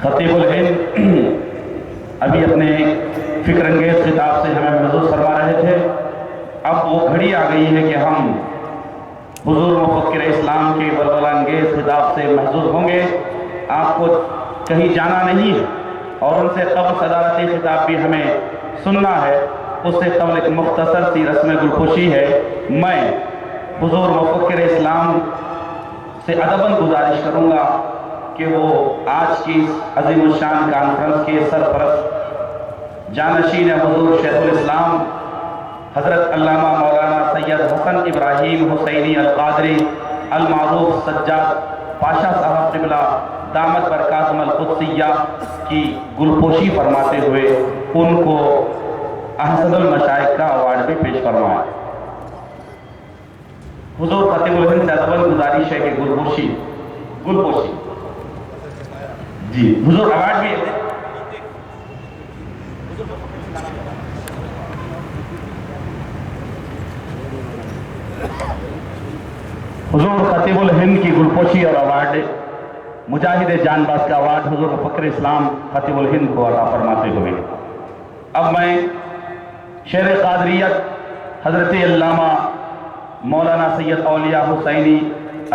خطیب الہند ابھی اپنے فکر انگیز خطاب سے ہمیں محظوظ فرما رہے تھے. اب وہ گھڑی آ گئی ہے کہ ہم حضور مفکر اسلام کے بلبلہ انگیز خطاب سے محظوظ ہوں گے. آپ کو کہیں جانا نہیں ہے اور ان سے قبل صدارتی خطاب بھی ہمیں سننا ہے. اس سے قبل ایک مختصر سی رسم گلپوشی ہے. میں حضور مفکر اسلام سے ادباً گزارش کروں گا کہ وہ آج کی عظیم الشان کانفرنس کے سرپرست جانشین حضور شیخ الاسلام حضرت علامہ مولانا سید حسن ابراہیم حسینی القادری المعروف سجاد پاشا صاحب قبلہ دامت برکاتہم القدسیہ کی گلپوشی فرماتے ہوئے ان کو احسن المشائخ کا ایوارڈ بھی پیش فرمائے. حضور خطیب الہند سے ادباً گزارش ہے کہ گلپوشی جی حضور ایوارڈ بھی ہے. حضور خطیب الہند کی گلپوشی اور ایوارڈ مجاہد جان باز کا ایوارڈ حضور مفکر اسلام خطیب الہند کو عطا فرماتے ہوئے اب میں شیر قادریت حضرت علامہ مولانا سید اولیاء حسینی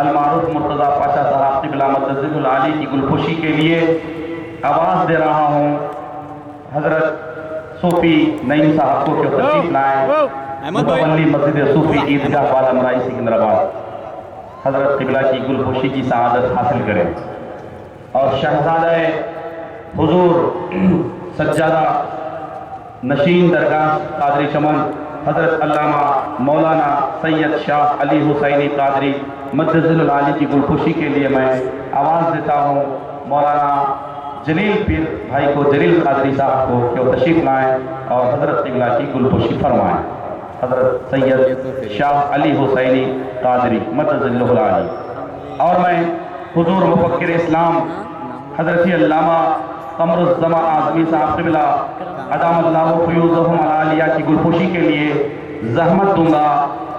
المعروف مرتضیٰ پاشا صاحب قبلہ مدظل العالی کی گلپوشی کے لیے آواز دے رہا ہوں. حضرت صوفی نعیم صاحب کو تشریف لائیں. متولی مسجد صوفی عیدگاہ والا مرائی سکندرآباد حضرت قبلہ کی گلپوشی کی سعادت حاصل کریں اور شہزادہ حضور سجادہ نشین درگاہ قادری چمن حضرت علامہ مولانا سید شاہ علی حسینی قادری مدظل العالی کی گلپوشی کے لیے میں آواز دیتا ہوں مولانا جلیل پیر بھائی کو جلیل قادری صاحب کو کہ وہ تشریف لائیں اور حضرت قبلہ کی گلپوشی فرمائیں. حضرت سید شاہ علی حسینی قادری مدظل العالی. اور میں حضور مفکر اسلام حضرت علامہ قمر الزمان اعظمی صاحب قبلہ ادام اللہ فیوزہم العالیہ کی گلپوشی کے لیے زحمت دوں گا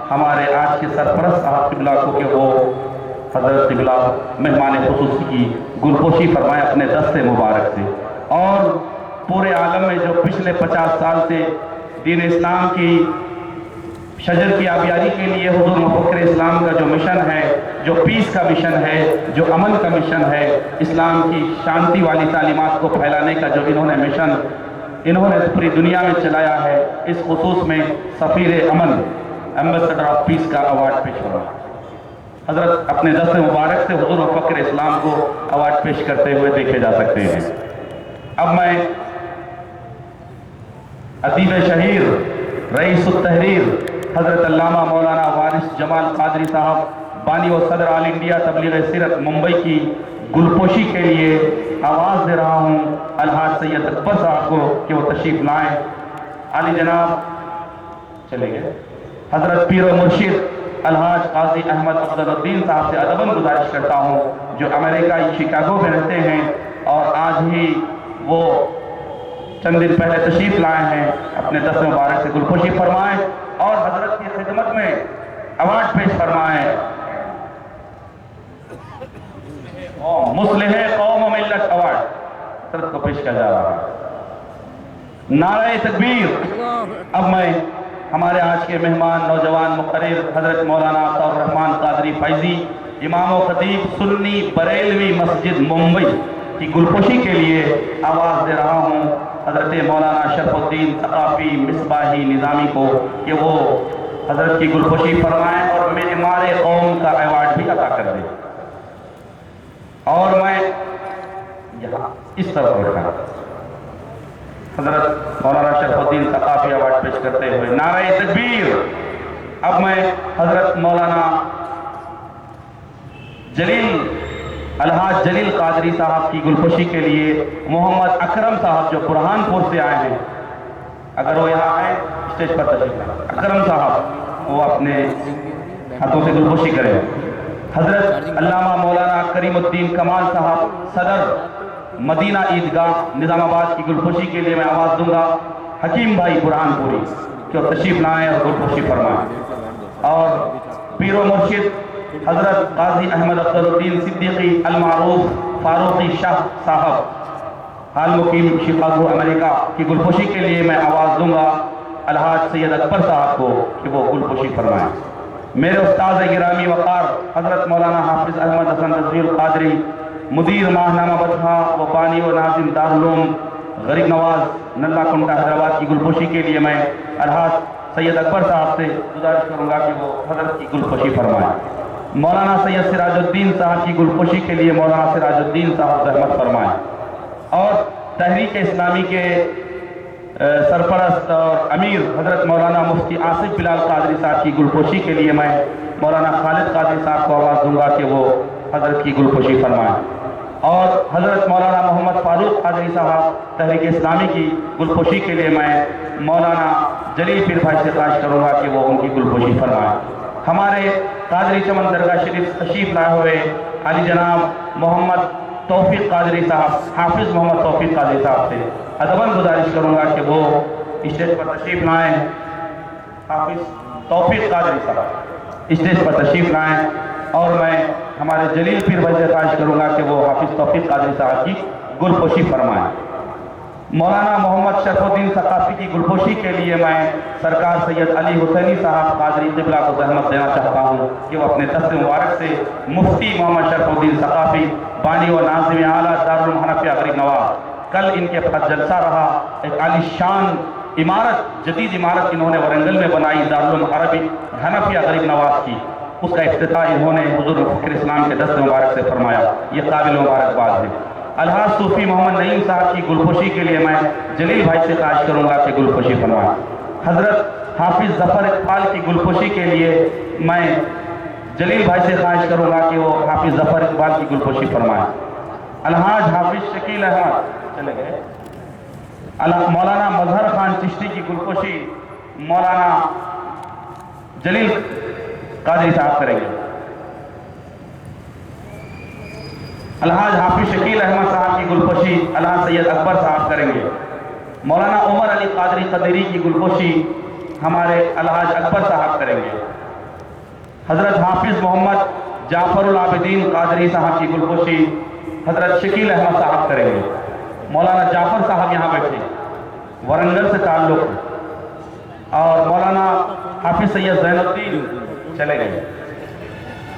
ہمارے آج کے سرپرست صاحب قبلہ کو کہ وہ حضرت قبلہ مہمان خصوصی کی گلپوشی فرمائے اپنے دست مبارک سے. اور پورے عالم میں جو پچھلے 50 سال سے دین اسلام کی شجر کی آبیاری کے لیے حضور مفکر اسلام کا جو مشن ہے، جو پیس کا مشن ہے، جو امن کا مشن ہے، اسلام کی شانتی والی تعلیمات کو پھیلانے کا جو انہوں نے مشن پوری دنیا میں چلایا ہے، اس خصوص میں سفیر امن ایمبیسڈر آف پیس کا ایوارڈ پیش ہوا. حضرت اپنے دست مبارک سے حضور مفکر اسلام کو ایوارڈ پیش کرتے ہوئے دیکھے جا سکتے ہیں. اب میں ادیب شہیر رئیس التحریر حضرت علامہ مولانا وارث جمال قادری صاحب بانی و صدر آل انڈیا تبلیغ سیرت ممبئی کی گلپوشی کے لیے آواز دے رہا ہوں الحاج سید اکبر صاحب کو کہ وہ تشریف لائیں. علی جناب چلے گئے. حضرت پیر و مرشد الحاج قاضی احمد افضل الدین صاحب سے ادباً گزارش کرتا ہوں جو امریکہ شکاگو میں رہتے ہیں اور آج ہی وہ چند دن پہلے تشریف لائے ہیں، اپنے دست مبارک سے گلپوشی فرمائیں اور حضرت کی خدمت میں ایوارڈ پیش فرمائیں. مصلح قوم و ملت ایوارڈ حضرت کو پیش کیا جا رہا ہے. نعرہ تکبیر. اب میں ہمارے آج کے مہمان نوجوان مقرر حضرت مولانا عطاء الرحمن قادری فیضی امام و خطیب سنی بریلوی مسجد ممبئی کی گلپوشی کے لیے آواز دے رہا ہوں حضرت مولانا شرف الدین ثقافی مصباحی نظامی کو کہ وہ حضرت کی گلپوشی فرمائیں اور معمار قوم کا ایوارڈ بھی عطا کر دیں. اور میں یہاں اس طرف بیٹھا حضرت مولانا شرف الدین ثقافی ایوارڈ پیش کرتے ہوئے نعرہ تکبیر. اب میں حضرت مولانا الحاج جلیل قادری صاحب کی گلپوشی کے لیے محمد اکرم صاحب جو برہان پور سے آئے ہیں، اگر وہ یہاں آئے اسٹیج پر تشریف لائیں. اکرم صاحب وہ اپنے ہاتھوں سے گلپوشی کریں. حضرت علامہ مولانا کریم الدین کمال صاحب صدر مدینہ عیدگاہ نظام آباد کی گلپوشی کے لیے میں آواز دوں گا حکیم بھائی برہان پوری کہ وہ تشریف لائیں اور گلپوشی فرمائیں. اور پیر و مرشد حضرت قاضی احمد افضل الدین صدیقی المعروف فاروقی شاہ صاحب حال مقیم شکاگو امریکہ کی گلپوشی کے لیے میں آواز دوں گا الحاج سید اکبر صاحب کو کہ وہ گلپوشی فرمائیں۔ میرے استاد گرامی وقار حضرت مولانا حافظ احمد حسن رضوی القادری مدیر ماہنامہ بطحہ و بانی و ناظم دارالعلوم غریب نواز نلہ کنٹا حیدرآباد کی گلپوشی کے لیے میں الحاج سید اکبر صاحب سے گزارش کروں گا کہ وہ حضرت کی گلپوشی فرمائیں۔ مولانا سید سراج الدین صاحب کی گلپوشی کے لیے مولانا سراج الدین صاحب زحمت فرمائیں۔ اور تحریک اسلامی کے سرپرست اور امیر حضرت مولانا مفتی آصف بلال قادری صاحب کی گلپوشی کے لیے میں مولانا خالد قادری صاحب کو آواز دوں گا کہ وہ حضرت کی گلپوشی فرمائیں۔ اور حضرت مولانا محمد فاروق قادری صاحب تحریک اسلامی کی گلپوشی کے لیے میں مولانا جلیل پیر بھائی سے خواہش کروں گا کہ وہ ان کی گلپوشی فرمائیں۔ ہمارے قادری چمن درگاہ شریف تشریف لائے ہوئے علی جناب محمد توفیق قادری صاحب حافظ محمد توفیق قادری صاحب سے ادباً گزارش کروں گا کہ وہ اسٹیج پر تشریف لائیں۔ حافظ توفیق قادری صاحب اسٹیج پر تشریف لائیں اور میں ہمارے جلیل پیر بھائی سے خواہش کروں گا کہ وہ حافظ توفیق قادری صاحب کی گلپوشی فرمائیں۔ مولانا محمد شرف الدین ثقافی کی گلپوشی کے لیے میں سرکار سید علی حسینی صاحب قادری قبلہ کو زحمت دینا چاہتا ہوں کہ وہ اپنے دست مبارک سے مفتی محمد شرف الدین ثقافی بانی و ناظم اعلیٰ دارالعلوم حنفیہ غریب نواز، کل ان کے پاس جلسہ رہا، ایک عالی شان عمارت جدید عمارت انہوں نے ورنگل میں بنائی دارالعلوم عربی حنفیہ غریب نواز کی، اس کا افتتاح انہوں نے حضور فخر اسلام کے دست مبارک سے فرمایا، یہ قابل مبارکباد ہے۔ الحاج صوفی محمد نعیم صاحب کی گلپوشی کے لیے میں جلیل بھائی سے خواہش کروں گا کہ گلپوشی فرمائیں۔ حضرت حافظ ظفر اقبال کی گلپوشی کے لیے میں جلیل بھائی سے خواہش کروں گا کہ وہ حافظ ظفر اقبال کی گلپوشی فرمائیں۔ الحاج حافظ شکیل احمد چلے گئے۔ مولانا مظہر خان چشتی کی گلپوشی مولانا جلیل قادری صاحب کریں گے۔ الحاج حافظ شکیل احمد صاحب کی گلپوشی الحاج سید اکبر صاحب کریں گے۔ مولانا عمر علی قادری قدیری کی گلپوشی ہمارے الحاج اکبر صاحب کریں گے۔ حضرت حافظ محمد جعفر العابدین قادری صاحب کی گلپوشی حضرت شکیل احمد صاحب کریں گے۔ مولانا جعفر صاحب یہاں بیٹھے ورنگل سے تعلق، اور مولانا حافظ سید زین الدین چلے گئے،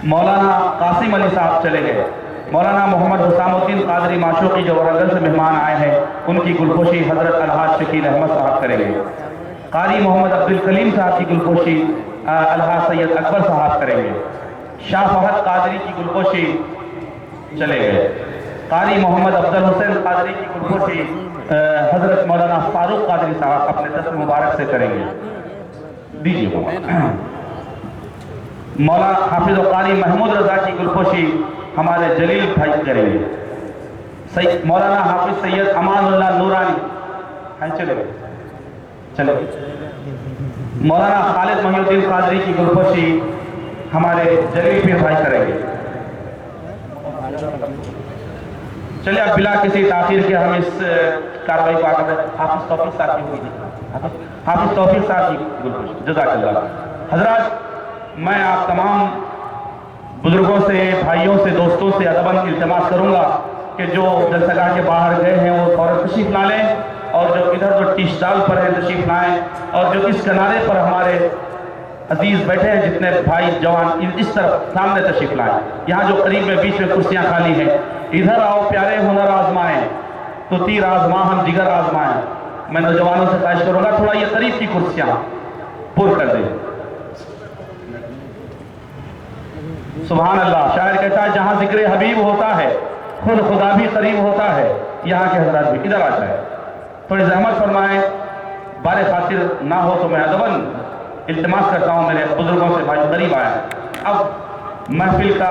مولانا قاسم علی صاحب چلے گئے، مولانا محمد حسام الدین قادری معشوقی جو ورنگل سے مہمان آئے ہیں ان کی گلپوشی حضرت الحاج شکیل احمد صاحب کریں گے۔ قاری محمد عبدالکلیم صاحب کی گلپوشی الحاج سید اکبر صاحب کریں گے۔ شاہ فہد قادری کی گلپوشی چلے گئے۔ قاری محمد افضل حسین قادری کی گلپوشی حضرت مولانا فاروق قادری صاحب اپنے دست مبارک سے کریں گے، دیجیے۔ مولانا حافظ و قاری محمود رضا کی گلپوشی ہمارے جلیل بھائی کریں گے۔ مولانا حافظ سید امان اللہ نورانی چلے گئے۔ مولانا خالد محی الدین قادری کی گلپوشی ہمارے جلیل پیر بھائی کریں گے۔ چلیے اب بلا کسی تاخیر کے ہم اس کاروائی کو آگے حافظ توفیق صاحب کی ہوئی حافظ توفیق صاحب کی گلپوشی جزاک اللہ۔ حضرات میں آپ تمام بزرگوں سے بھائیوں سے دوستوں سے ادباً التماس کروں گا کہ جو جلسہ کے باہر گئے ہیں وہ فوراً تشریف لا لیں، اور جو ادھر جو ٹیش ڈال پر ہیں تشریف لائیں، اور جو اس کنارے پر ہمارے عزیز بیٹھے ہیں جتنے بھائی جوان اس طرف سامنے تشریف لائیں، یہاں جو قریب میں بیچ میں کرسیاں خالی ہیں ادھر آؤ، پیارے ہنر آزمائیں تو تیر آزما ہم جگر آزمائیں۔ میں نوجوانوں سے خواہش کروں گا تھوڑا یہ قریب کی کرسیاں پر کر دیں۔ سبحان اللہ، شاعر کہتا ہے جہاں ذکر حبیب ہوتا ہے خود خدا بھی قریب ہوتا ہے، یہاں کے حضرات بھی ادھر آ جائے، تھوڑی زحمت فرمائیں، بارے خاطر نہ ہو تو میں ادباً التماس کرتا ہوں میرے بزرگوں سے بھائی قریب آئے۔ اب محفل کا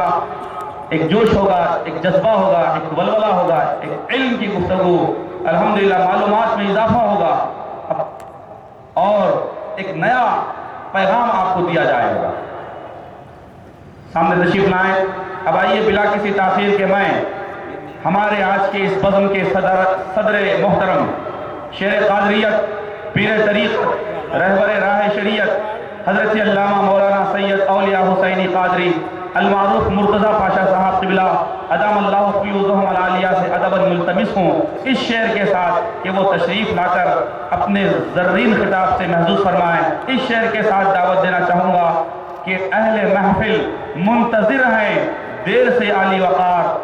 ایک جوش ہوگا، ایک جذبہ ہوگا، ایک ولولہ ہوگا، ایک علم کی گفتگو، الحمدللہ معلومات میں اضافہ ہوگا اور ایک نیا پیغام آپ کو دیا جائے گا۔ سامنے تشریف لائیں۔ اب آئیے بلا کسی تاخیر کے میں ہمارے آج کے اس بزم کے صدر محترم شیر قادریت، پیر طریقت، رہبر راہ شریعت حضرت علامہ مولانا سید اولیاء حسینی قادری المعروف مرتضی پاشا صاحب قبلہ ادام اللہ فیوزہم العالیہ سے ادب ملتمس ہوں اس شعر کے ساتھ کہ وہ تشریف لا کر اپنے زرین خطاب سے محظوظ فرمائیں۔ اس شعر کے ساتھ دعوت دینا چاہوں گا کہ اہل محفل منتظر ہیں دیر سے عالی وقار،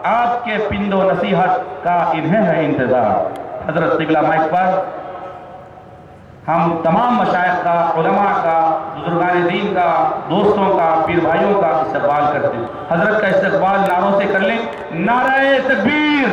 آپ کے پند و نصیحت کا انہیں ہے انتظار۔ حضرت قبلہ مائک پر ہم تمام مشائخ کا، علماء کا، بزرگان دین کا، دوستوں کا، پیر بھائیوں کا استقبال کرتے ہیں۔ حضرت کا استقبال نعروں سے کر لیں۔ نعرہ تکبیر!